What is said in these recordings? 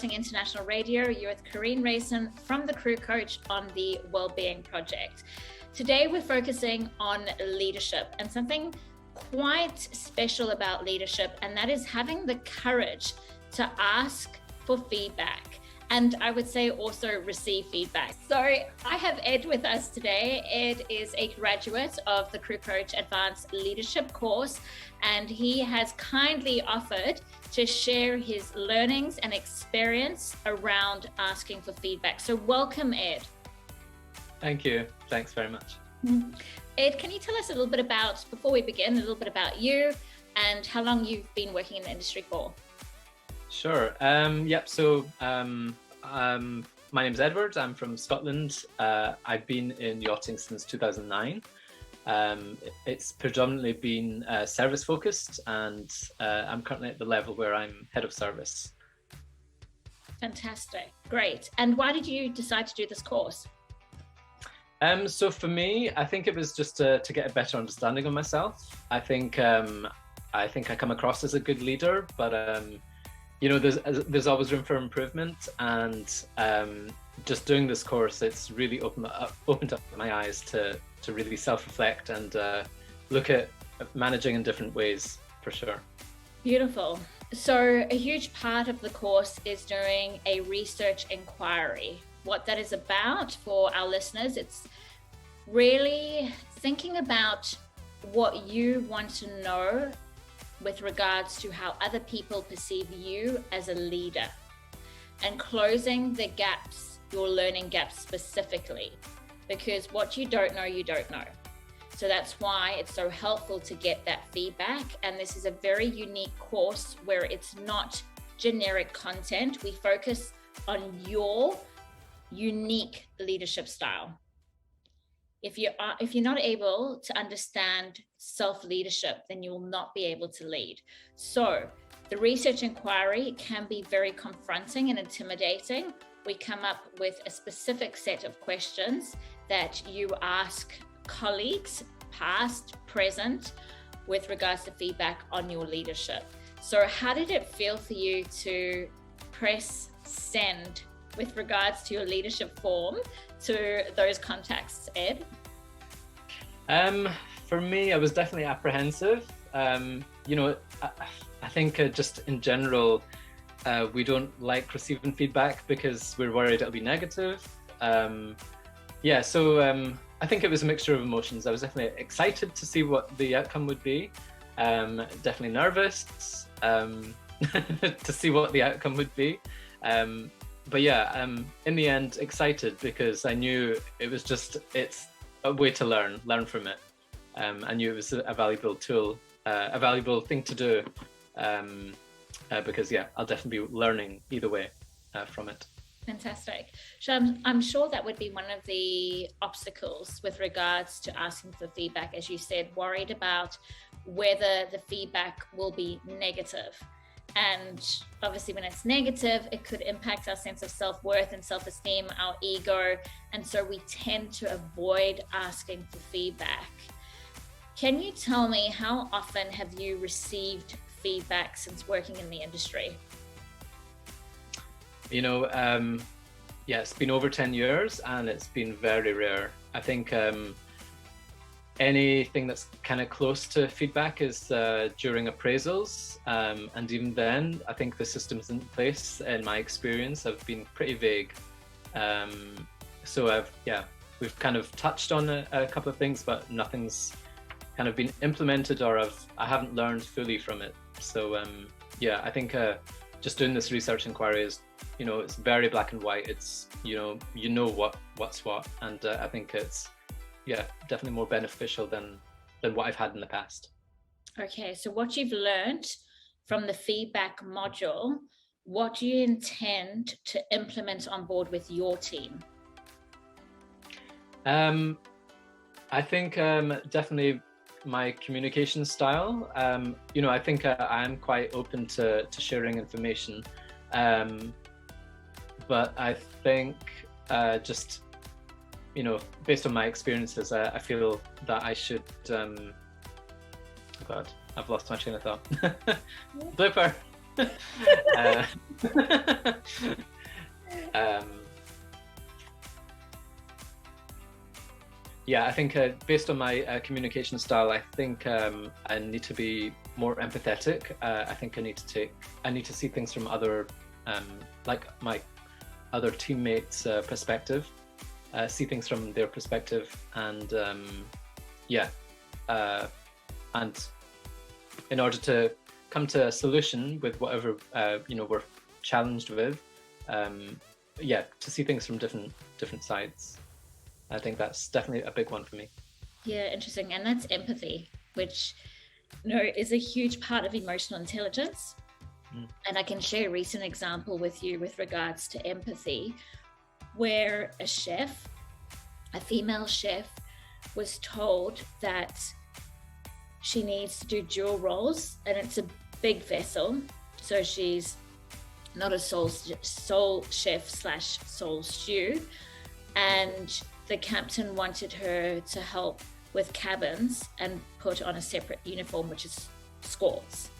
Yachting International Radio. You're with Karine, Rayson from the Crew Coach on the Wellbeing Project. Today we're focusing on leadership and something quite special about leadership, and that is having the courage to ask for feedback. And I would say also receive feedback. So I have Ed with us today. Ed is a graduate of the Crew Coach Advanced Leadership Course, and he has kindly offered to share his learnings and experience around asking for feedback. So welcome, Ed. Thank you. Thanks very much. Ed, can you tell us a little bit about, before we begin, a little bit about you and how long you've been working in the industry for? Sure. My name's Edward. I'm from Scotland. I've been in yachting since 2009. It's predominantly been service focused, and I'm currently at the level where I'm head of service. Fantastic. Great. And why did you decide to do this course? So for me, I think it was just to get a better understanding of myself. I think I come across as a good leader, but there's always room for improvement, and just doing this course, it's really opened up my eyes to really self-reflect and look at managing in different ways, for sure. Beautiful. So a huge part of the course is doing a research inquiry. What that is about for our listeners, it's really thinking about what you want to know with regards to how other people perceive you as a leader, and closing the gaps, your learning gaps specifically, because what you don't know, you don't know. So that's why it's so helpful to get that feedback. And this is a very unique course where it's not generic content. We focus on your unique leadership style. If you're not able to understand self-leadership, then you will not be able to lead. So the research inquiry can be very confronting and intimidating. We come up with a specific set of questions that you ask colleagues, past, present, with regards to feedback on your leadership. So how did it feel for you to press send with regards to your leadership form to those contacts, Ed? For me, I was definitely apprehensive. I think just in general, we don't like receiving feedback because we're worried it'll be negative. I think it was a mixture of emotions. I was definitely excited to see what the outcome would be. Definitely nervous to see what the outcome would be. In the end, excited because I knew it's a way to learn from it. I knew it was a valuable tool, a valuable thing to do, because I'll definitely be learning either way from it. Fantastic. So I'm sure that would be one of the obstacles with regards to asking for feedback, as you said, worried about whether the feedback will be negative. And obviously when it's negative, it could impact our sense of self-worth and self-esteem, our ego. And so we tend to avoid asking for feedback. Can you tell me, how often have you received feedback since working in the industry? It's been over 10 years and it's been very rare. I think anything that's kind of close to feedback is during appraisals, and even then, I think the systems in place, in my experience, have been pretty vague. We've kind of touched on a couple of things, but nothing's kind of been implemented, or I haven't learned fully from it. So I think just doing this research inquiry is, it's very black and white. It's what's what, and I think it's definitely more beneficial than what I've had in the past. Okay, so what you've learned from the feedback module, what do you intend to implement on board with your team? I think definitely my communication style. I think I am quite open to sharing information, but I think just based on my experiences, I feel that I should oh God, I've lost my train of thought. Blooper. uh, um, yeah, I think based on my communication style, I think I need to be more empathetic. I think I need to see things from other, like my other teammates' perspective, see things from their perspective, and and in order to come to a solution with whatever we're challenged with, to see things from different sides. I think that's definitely a big one for me. Yeah, interesting. And that's empathy, which is a huge part of emotional intelligence. And I can share a recent example with you with regards to empathy, where a female chef, was told that she needs to do dual roles, and it's a big vessel. So she's not a soul chef / soul stew. And the captain wanted her to help with cabins and put on a separate uniform, which is squaws.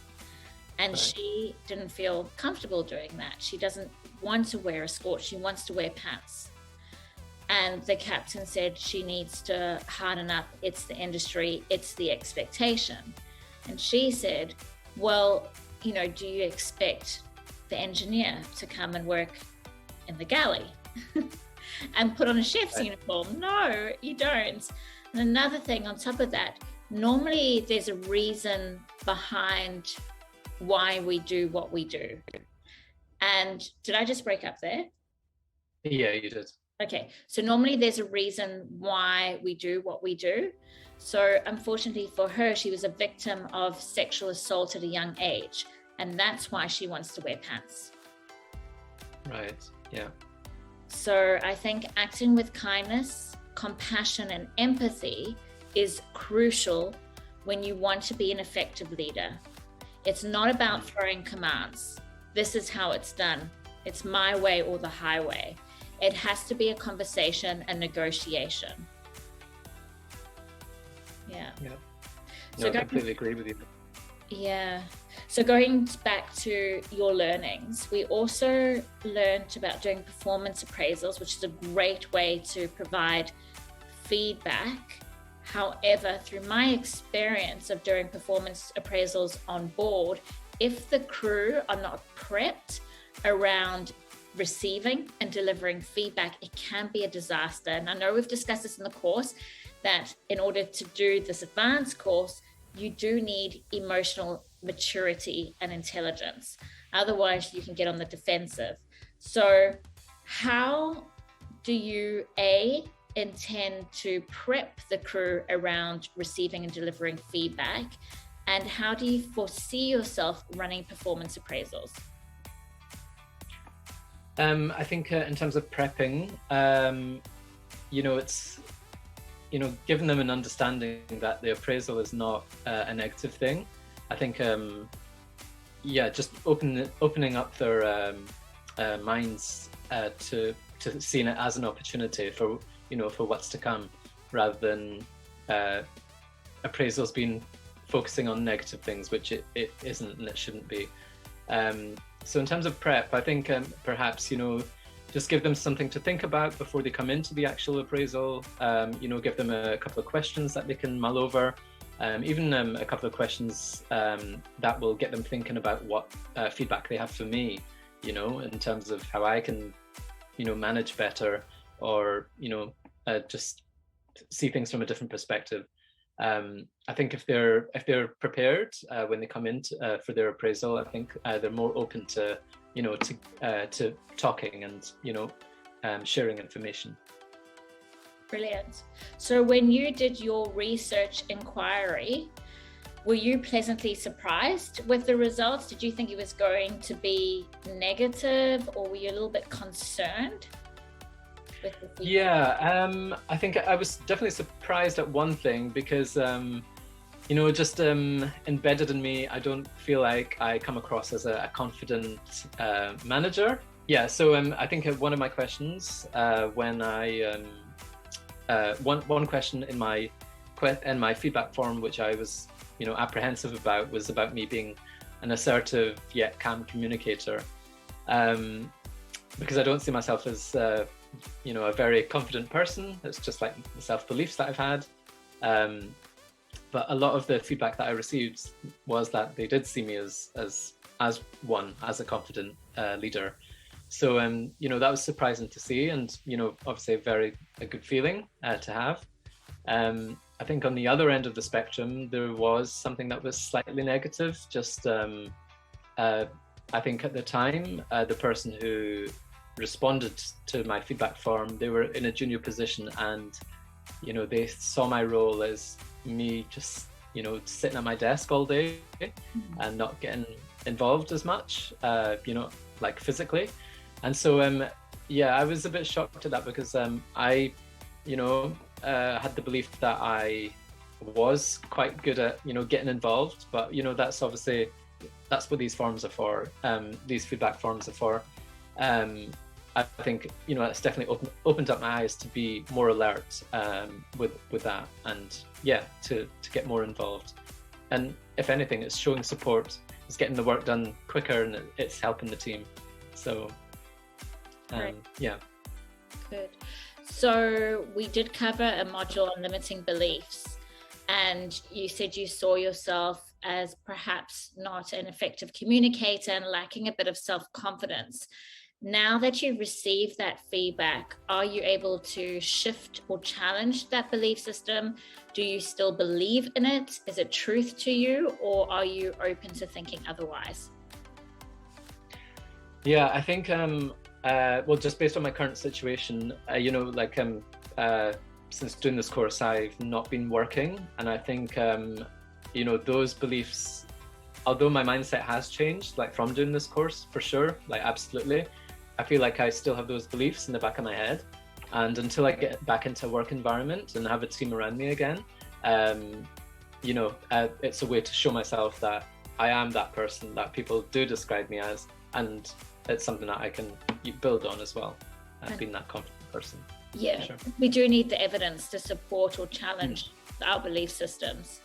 And she didn't feel comfortable doing that. She doesn't want to wear a skirt. She wants to wear pants. And the captain said she needs to harden up. It's the industry. It's the expectation. And she said, well, do you expect the engineer to come and work in the galley and put on a chef's uniform? No, you don't. And another thing on top of that, normally there's a reason behind why we do what we do. And did I just break up there? Yeah, you did. Okay, so normally there's a reason why we do what we do. So unfortunately for her, she was a victim of sexual assault at a young age, and that's why she wants to wear pants. Right, yeah. So I think acting with kindness, compassion, and empathy is crucial when you want to be an effective leader. It's not about throwing commands. This is how it's done. It's my way or the highway. It has to be a conversation and negotiation. Yeah. Yeah. No, I completely agree with you. Yeah. So going back to your learnings, we also learned about doing performance appraisals, which is a great way to provide feedback. However, through my experience of doing performance appraisals on board, if the crew are not prepped around receiving and delivering feedback, it can be a disaster. And I know we've discussed this in the course, that in order to do this advanced course, you do need emotional maturity and intelligence. Otherwise, you can get on the defensive. So how do you, intend to prep the crew around receiving and delivering feedback? And how do you foresee yourself running performance appraisals? I think in terms of prepping, it's, giving them an understanding that the appraisal is not a negative thing. I think, just opening up their minds to seeing it as an opportunity for what's to come, rather than appraisals focusing on negative things, which it isn't and it shouldn't be. So in terms of prep, I think perhaps, just give them something to think about before they come into the actual appraisal. Give them a couple of questions that they can mull over, even a couple of questions that will get them thinking about what feedback they have for me, in terms of how I can, manage better, or, just see things from a different perspective. I think if they're prepared when they come in for their appraisal, I think they're more open to to talking and sharing information. Brilliant. So when you did your research inquiry, were you pleasantly surprised with the results? Did you think it was going to be negative, or were you a little bit concerned? Yeah, I think I was definitely surprised at one thing, because just embedded in me, I don't feel like I come across as a confident manager. Yeah, so I think one of my questions when I one question in my feedback form, which I was apprehensive about, was about me being an assertive yet calm communicator, because I don't see myself as a very confident person. It's just like the self-beliefs that I've had. But a lot of the feedback that I received was that they did see me as a confident leader. So that was surprising to see, and obviously a good feeling to have. I think on the other end of the spectrum, there was something that was slightly negative. Just I think at the time, the person who responded to my feedback form, they were in a junior position, and they saw my role as me just sitting at my desk all day and not getting involved as much, like physically. And so I was a bit shocked at that, because I had the belief that I was quite good at getting involved, but that's what these forms are for. These feedback forms are for. I think it's definitely opened up my eyes to be more alert with that, and to get more involved. And if anything, it's showing support, it's getting the work done quicker, and it's helping the team. So Right. yeah. Good. So we did cover a module on limiting beliefs, and you said you saw yourself as perhaps not an effective communicator and lacking a bit of self-confidence. Now that you've received that feedback, are you able to shift or challenge that belief system? Do you still believe in it? Is it truth to you, or are you open to thinking otherwise? Yeah, I think just based on my current situation, since doing this course, I've not been working, and I think those beliefs, although my mindset has changed, like from doing this course, for sure, like absolutely, I feel like I still have those beliefs in the back of my head, and until I get back into a work environment and have a team around me again, it's a way to show myself that I am that person that people do describe me as, and it's something that I can build on as well, being that confident person. Yeah, sure. We do need the evidence to support or challenge our belief systems.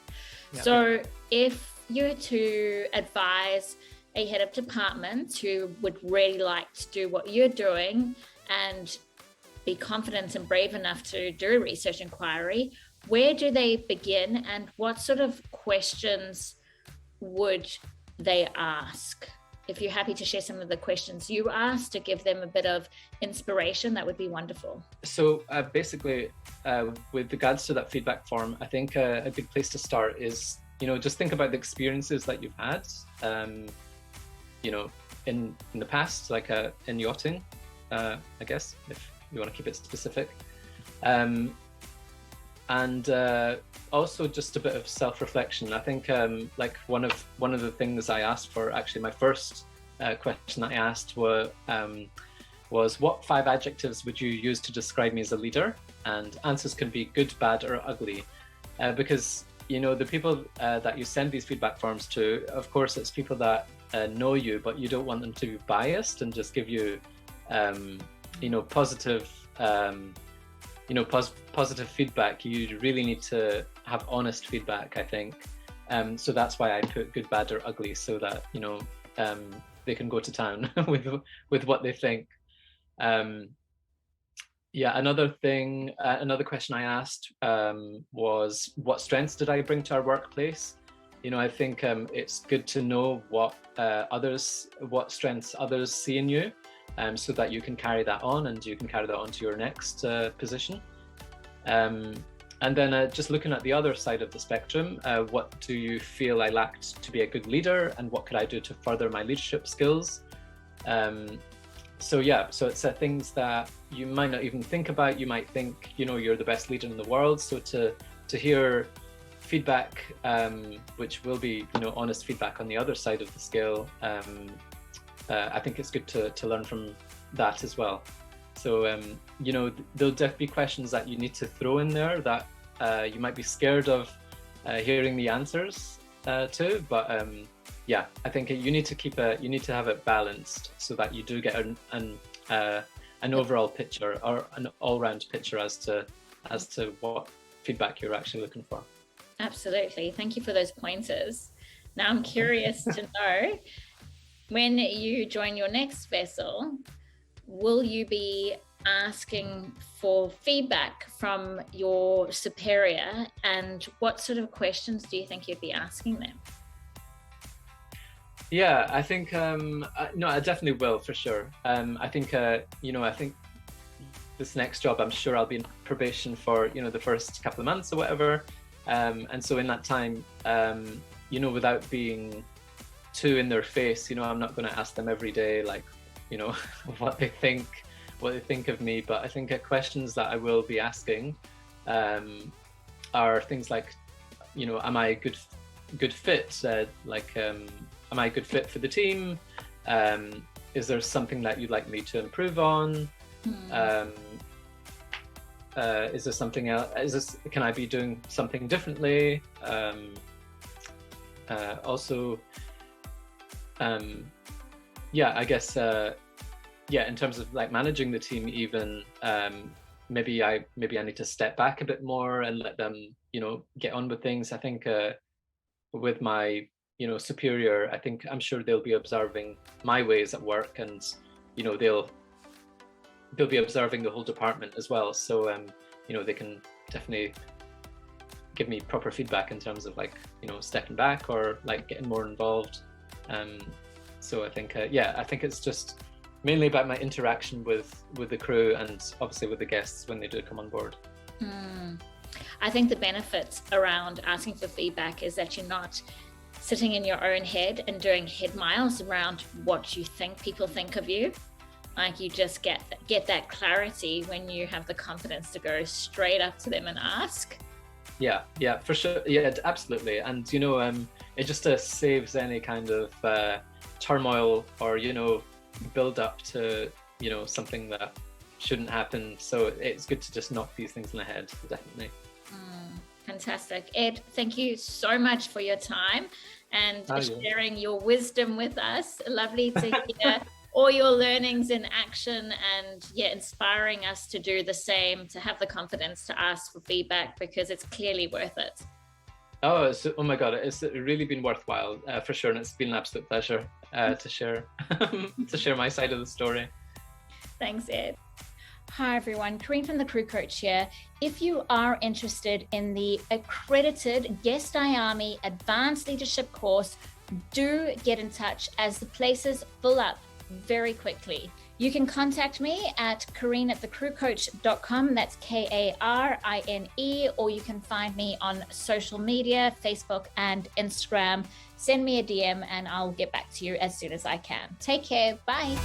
Yeah. So if you were to advise a head of department who would really like to do what you're doing and be confident and brave enough to do a research inquiry, where do they begin, and what sort of questions would they ask? If you're happy to share some of the questions you asked to give them a bit of inspiration, that would be wonderful. So basically, with regards to that feedback form, I think a good place to start is, just think about the experiences that you've had, in the past, like in yachting, I guess, if you want to keep it specific. And also just a bit of self-reflection. I think like one of the things I asked for, actually my first question that I asked was what 5 adjectives would you use to describe me as a leader? And answers can be good, bad, or ugly, because the people that you send these feedback forms to, of course, it's people that know you, but you don't want them to be biased and just give you positive positive feedback. You really need to have honest feedback, I think. So that's why I put good, bad, or ugly, so that they can go to town with what they think. Another question I asked was, what strengths did I bring to our workplace? I think it's good to know what strengths others see in you, so that you can carry that on, and you can carry that on to your next position. And then just looking at the other side of the spectrum, what do you feel I lacked to be a good leader, and what could I do to further my leadership skills? So it's things that you might not even think about. You might think, you're the best leader in the world. So to hear feedback, which will be, honest feedback on the other side of the scale, I think it's good to learn from that as well. So, there'll definitely be questions that you need to throw in there that you might be scared of hearing the answers to, but I think you need to have it balanced so that you do get an overall picture, or an all-round picture as to what feedback you're actually looking for. Absolutely. Thank you for those pointers. Now I'm curious to know, when you join your next vessel, will you be asking for feedback from your superior, and what sort of questions do you think you'd be asking them? Yeah, I think no, I definitely will for sure. I think I think this next job, I'm sure I'll be in probation for the first couple of months or whatever, and so in that time, without being too in their face, I'm not going to ask them every day like what they think of me. But I think questions that I will be asking are things like, am I a good fit? Am I a good fit for the team? Is there something that you'd like me to improve on? Is there something else? Can I be doing something differently? Also, I guess, in terms of like managing the team, even maybe I need to step back a bit more and let them, get on with things. I think with my superior, I'm sure they'll be observing my ways at work, and they'll be observing the whole department as well. So they can definitely give me proper feedback in terms of like stepping back or like getting more involved. So I think I think it's just mainly about my interaction with the crew, and obviously with the guests when they do come on board. I think the benefits around asking for feedback is that you're not sitting in your own head and doing head miles around what you think people think of you. Like, you just get that clarity when you have the confidence to go straight up to them and ask. Yeah, for sure. Yeah, absolutely. And it just saves any kind of turmoil or build up to something that shouldn't happen. So it's good to just knock these things in the head, definitely. Fantastic. Ed, thank you so much for your time and sharing your wisdom with us. Lovely to hear all your learnings in action, and inspiring us to do the same, to have the confidence to ask for feedback, because it's clearly worth it. Oh my God, it's really been worthwhile for sure, and it's been an absolute pleasure to share my side of the story. Thanks, Ed. Hi everyone, Karine from the Crew Coach here. If you are interested in the accredited Guest IAMI Advanced Leadership Course, do get in touch, as the places fill up very quickly. You can contact me at karine@thecrewcoach.com. That's Karine, or you can find me on social media, Facebook and Instagram. Send me a DM and I'll get back to you as soon as I can. Take care. Bye.